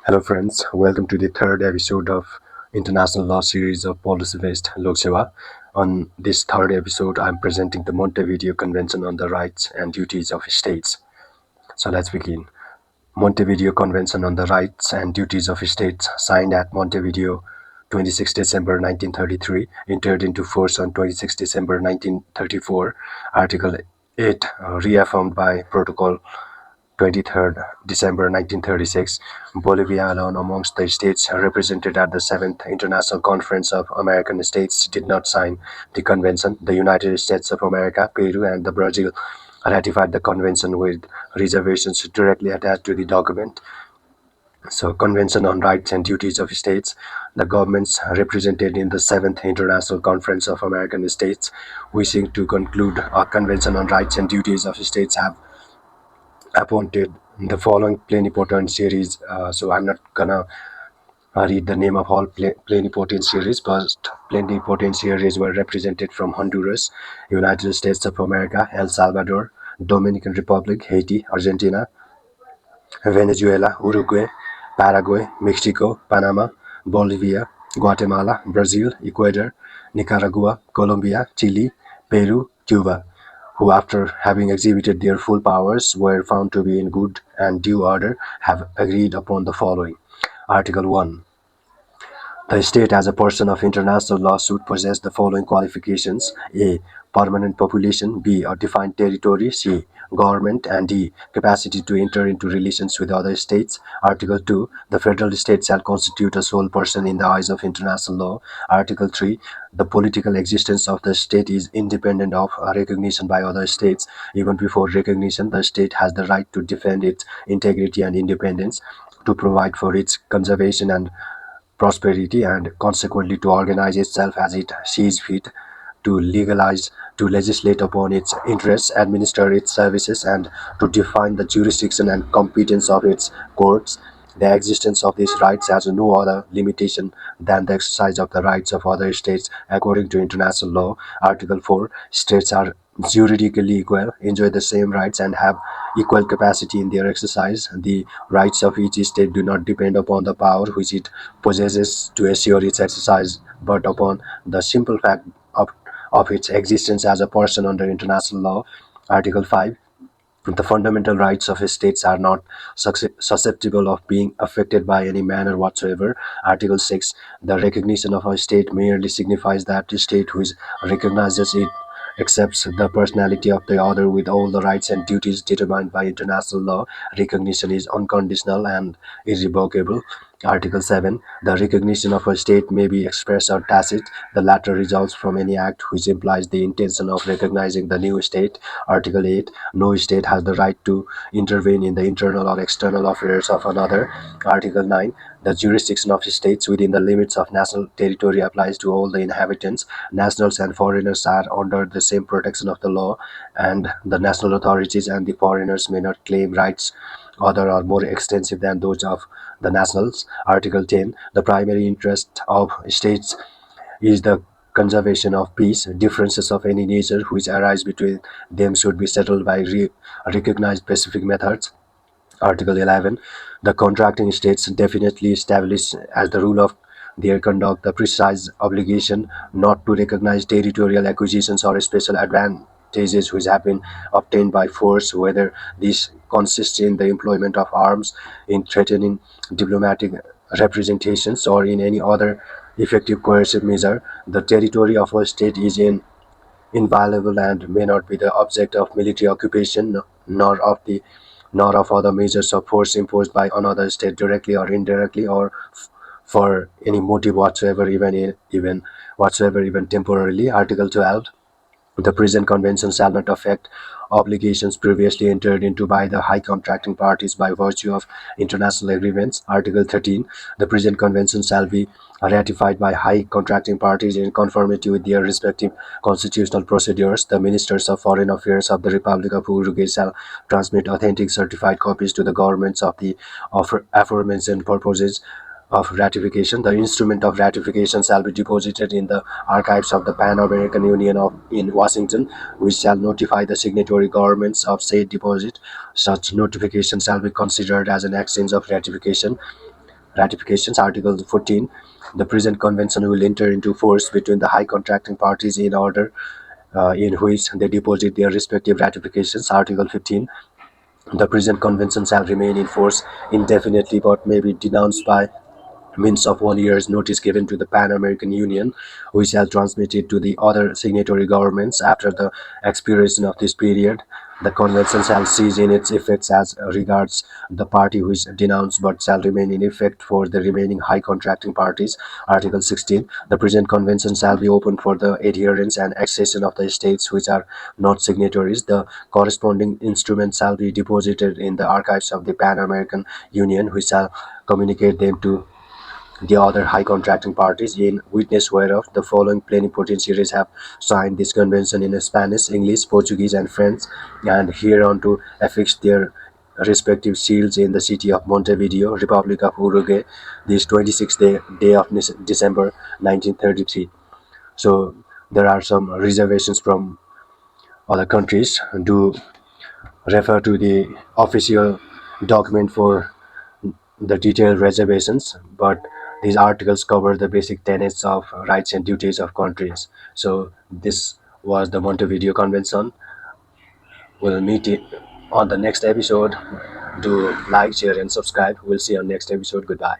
Hello friends, welcome to the third episode of International Law Series of Policy-Based Lok Seva. On this third episode, I'm presenting the Montevideo Convention on the Rights and Duties of States. So let's begin. Montevideo Convention on the Rights and Duties of States, signed at Montevideo 26 December 1933, entered into force on 26 December 1934. Article 8, reaffirmed by Protocol 23rd December 1936, Bolivia alone amongst the states represented at the Seventh International Conference of American States did not sign the convention. The United States of America, Peru, and the Brazil ratified the convention with reservations directly attached to the document. So, Convention on Rights and Duties of States. The governments represented in the Seventh International Conference of American States wishing to conclude a Convention on Rights and Duties of States have appointed the following plenipotent series. So I'm not gonna read the name of all plenipotent series, but plenipotent series were represented from Honduras, United States of America, El Salvador, Dominican Republic, Haiti, Argentina, Venezuela, Uruguay, Paraguay, Mexico, Panama, Bolivia, Guatemala, Brazil, Ecuador, Nicaragua, Colombia, Chile, Peru, Cuba, who, after having exhibited their full powers, were found to be in good and due order, have agreed upon the following. Article 1. The state as a person of international law should possess the following qualifications: A. Permanent population; B. A defined territory; C. Government; and D. Capacity to enter into relations with other states. Article 2. The federal state shall constitute a sole person in the eyes of international law. Article 3. The political existence of the state is independent of recognition by other states. Even before recognition, the state has the right to defend its integrity and independence, to provide for its conservation and prosperity, and consequently to organize itself as it sees fit, to legalize, to legislate upon its interests, administer its services, and to define the jurisdiction and competence of its courts. The existence of these rights has no other limitation than the exercise of the rights of other states according to international law. Article 4. States are juridically equal, enjoy the same rights, and have equal capacity in their exercise. The rights of each state do not depend upon the power which it possesses to assure its exercise, but upon the simple fact of its existence as a person under international law. Article 5. The fundamental rights of states are not susceptible of being affected by any manner whatsoever. Article 6. The recognition of a state merely signifies that the state which recognizes it accepts the personality of the other with all the rights and duties determined by international law. Recognition is unconditional and irrevocable. Article 7. The recognition of a state may be express or tacit. The latter results from any act which implies the intention of recognizing the new state. Article 8. No state has the right to intervene in the internal or external affairs of another. Article 9. The jurisdiction of states within the limits of national territory applies to all the inhabitants. Nationals and foreigners are under the same protection of the law, and the national authorities and the foreigners may not claim rights other or more extensive than those of the nationals. Article 10. The primary interest of states is the conservation of peace. Differences of any nature which arise between them should be settled by recognized specific methods. Article 11. The contracting states definitely establish as the rule of their conduct the precise obligation not to recognize territorial acquisitions or special advantages which have been obtained by force, whether this consists in the employment of arms, in threatening diplomatic representations, or in any other effective coercive measure. The territory of a state is inviolable and may not be the object of military occupation, nor of other measures of force imposed by another state directly or indirectly, or for any motive whatsoever, even temporarily. Article 12. The present convention shall not affect obligations previously entered into by the high contracting parties by virtue of international agreements. Article 13. The present convention shall be ratified by high contracting parties in conformity with their respective constitutional procedures. The ministers of foreign affairs of the Republic of Uruguay shall transmit authentic certified copies to the governments of the aforementioned purposes of ratification. The instrument of ratification shall be deposited in the archives of the Pan-American Union in Washington, which shall notify the signatory governments of said deposit. Such notification shall be considered as an exchange of ratification. ratifications. Article 14. The present convention will enter into force between the high contracting parties in order in which they deposit their respective ratifications. Article 15. The present convention shall remain in force indefinitely but may be denounced by means of 1 year's notice given to the Pan American Union, which shall transmit it to the other signatory governments after the expiration of this period. The convention shall cease in its effects as regards the party which denounced but shall remain in effect for the remaining high contracting parties. Article 16. The present convention shall be open for the adherence and accession of the states which are not signatories. The corresponding instrument shall be deposited in the archives of the Pan American Union, which shall communicate them to the other high contracting parties, in witness whereof the following plenipotentiaries have signed this convention in Spanish, English, Portuguese, and French, and hereunto affixed their respective seals in the city of Montevideo, Republic of Uruguay, this 26th day of December 1933. So there are some reservations from other countries. Do refer to the official document for the detailed reservations, but these articles cover the basic tenets of rights and duties of countries. So this was the Montevideo Convention. We'll meet it on the next episode. Do like, share, and subscribe. We'll see you on next episode. Goodbye.